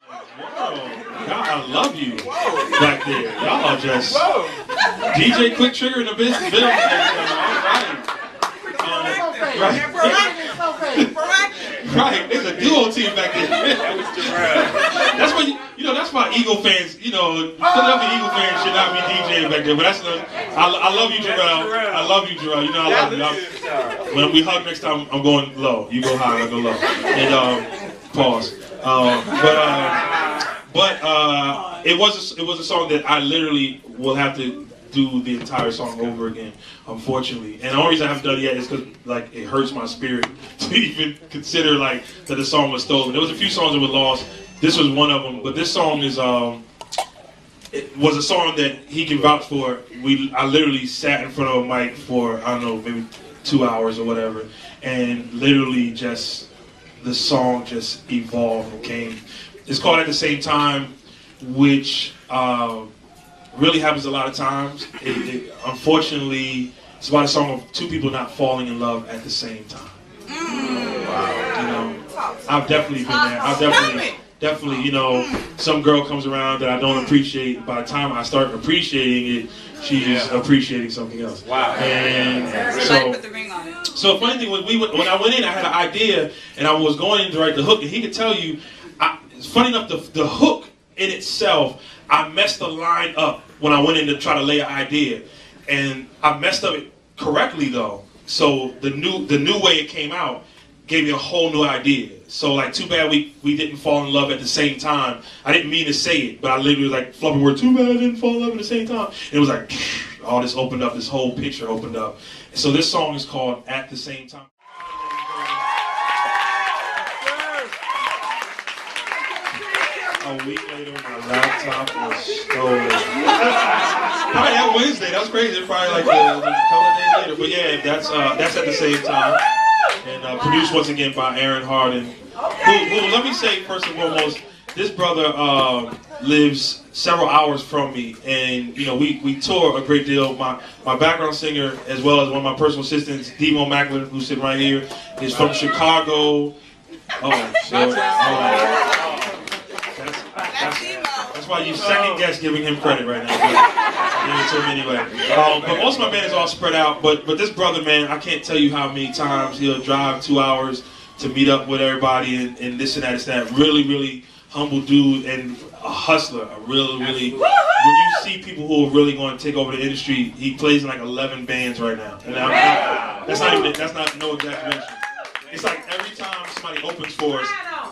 Whoa, y'all, I love you back there. Y'all are just DJ Quick Trigger in the business. All right. Right, there's a duo team back there. That's what that's why Eagle fans, Philadelphia Eagle fans should not be DJing back there. But I love you, Jarrell. I love you, Jarrell. You know I love you. When we hug next time, I'm going low. You go high, I go low. And pause. But it was a song that I literally will have to do the entire song over again, unfortunately. And the only reason I haven't done it yet is because it hurts my spirit to even consider that the song was stolen. There was a few songs that were lost. This was one of them, but this song is it was a song that he can vouch for. I literally sat in front of a mic for I don't know, maybe 2 hours or whatever, and literally just the song just evolved and came. It's called At the Same Time, which really happens a lot of times. Unfortunately, it's about a song of two people not falling in love at the same time. Wow. I've definitely been there. I've definitely, some girl comes around that I don't appreciate. By the time I start appreciating it, she's appreciating something else. Wow. And so the funny thing was, when I went in, I had an idea, and I was going in to write the hook, and he could tell you, it's funny enough, the hook in itself, I messed the line up when I went in to try to lay an idea, and I messed up it correctly though. So the new way it came out gave me a whole new idea. So too bad we didn't fall in love at the same time. I didn't mean to say it, but I literally was flubbing word. Too bad I didn't fall in love at the same time. And it was all this opened up. This whole picture opened up. So this song is called At the Same Time. A week later, my laptop was stolen. Probably that Wednesday. That was crazy. Probably a couple of days later. But yeah, that's At the Same Time. And produced once again by Aaron Harden. Who, let me say first and foremost, this brother lives several hours from me, and we tour a great deal. My background singer, as well as one of my personal assistants, Demo Macklin, who's sitting right here, is from Chicago. That's why you second guess giving him credit right now. Give it to him anyway. But most of my band is all spread out. But this brother, man, I can't tell you how many times he'll drive 2 hours to meet up with everybody and this and that. It's that really, really humble dude and a hustler. A really, really. When you see people who are really going to take over the industry, he plays in 11 bands right now. And that's not no exaggeration. It's every time somebody opens for us,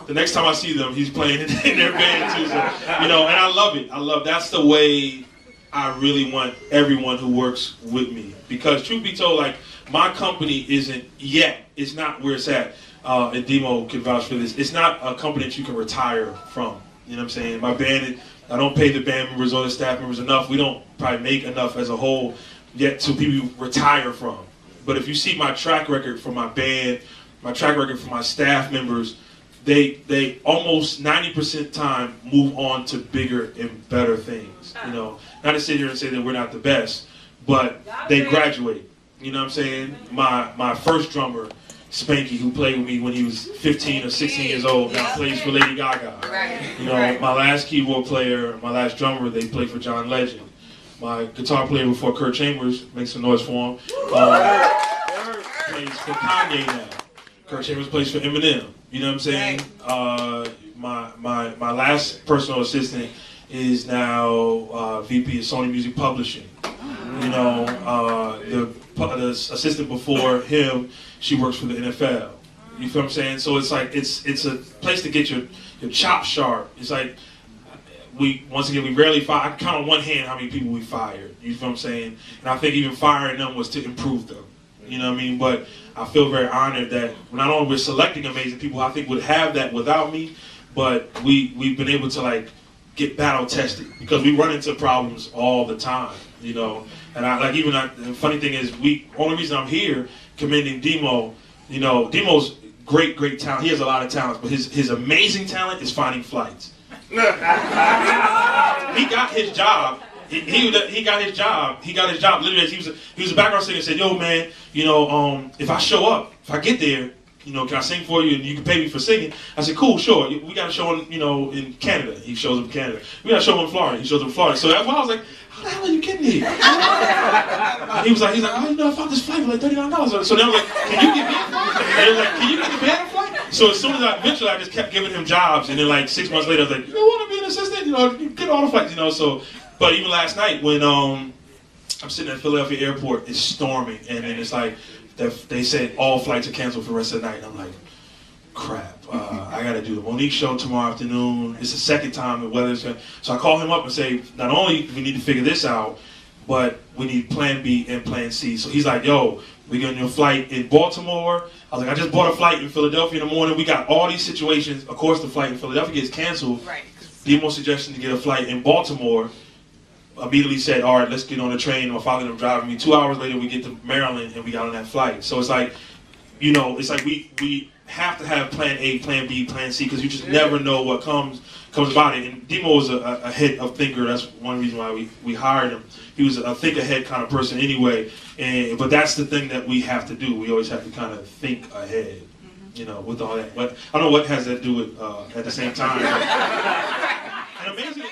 the next time I see them, he's playing in their band too. So, and I love it. That's the way I really want everyone who works with me. Because truth be told, my company isn't yet. It's not where it's at. And Demo can vouch for this. It's not a company that you can retire from. You know what I'm saying? My band, I don't pay the band members or the staff members enough. We don't probably make enough as a whole yet to people retire from. But if you see my track record for my band, my track record for my staff members, they almost 90% time move on to bigger and better things. Not to sit here and say that we're not the best, but they graduate. You know what I'm saying? My first drummer, Spanky, who played with me when he was 15 or 16 years old, now plays for Lady Gaga. My last keyboard player, my last drummer, they played for John Legend. My guitar player before Kurt Chambers, make some noise for him, plays for Kanye now. Kurt Chambers plays for Eminem. You know what I'm saying? My last personal assistant is now VP of Sony Music Publishing. The assistant before him, she works for the NFL. You feel what I'm saying? So it's it's a place to get your chops sharp. It's we rarely fire. I can count on one hand how many people we fired. You feel what I'm saying? And I think even firing them was to improve them. You know what I mean? But I feel very honored that not only we're selecting amazing people, I think would have that without me, but we've been able to get battle tested because we run into problems all the time, And the funny thing is, only reason I'm here commending Demo, Demo's great talent. He has a lot of talent, but his amazing talent is finding flights. He got his job. He got his job. He got his job literally. He was a background singer and said, "Yo, man, if I show up, if I get there, can I sing for you and you can pay me for singing? I said, cool, sure. We got a show in Canada. He shows up in Canada. We got a show in Florida. He shows up in Florida. So that's why I was like, how the hell are you getting here? He was like, I found this flight for like $39. So then I was like, can you get me a flight? And they were like, can you get the band a flight? So as soon as eventually I just kept giving him jobs, and then like 6 months later I was like, you don't want to be an assistant? You get all the flights, so. But even last night when I'm sitting at Philadelphia airport, it's storming, and then it's like, they said all flights are canceled for the rest of the night. And I'm like, crap. I got to do the Monique show tomorrow afternoon. It's the second time the weather's going. So I call him up and say, not only do we need to figure this out, but we need plan B and plan C. So he's like, yo, we're getting your flight in Baltimore. I was like, I just bought a flight in Philadelphia in the morning. We got all these situations. Of course, the flight in Philadelphia gets canceled. Right. Demo's suggestion to get a flight in Baltimore. Immediately said, all right, let's get on the train. My father ended up driving me. 2 hours later, we get to Maryland, and we got on that flight. So it's like, it's like we have to have plan A, plan B, plan C, because you just never know what comes about it. And Demo was a head of thinker. That's one reason why we hired him. He was a think ahead kind of person anyway. But that's the thing that we have to do. We always have to kind of think ahead, with all that. But I don't know what has that to do with at the same time. And amazing.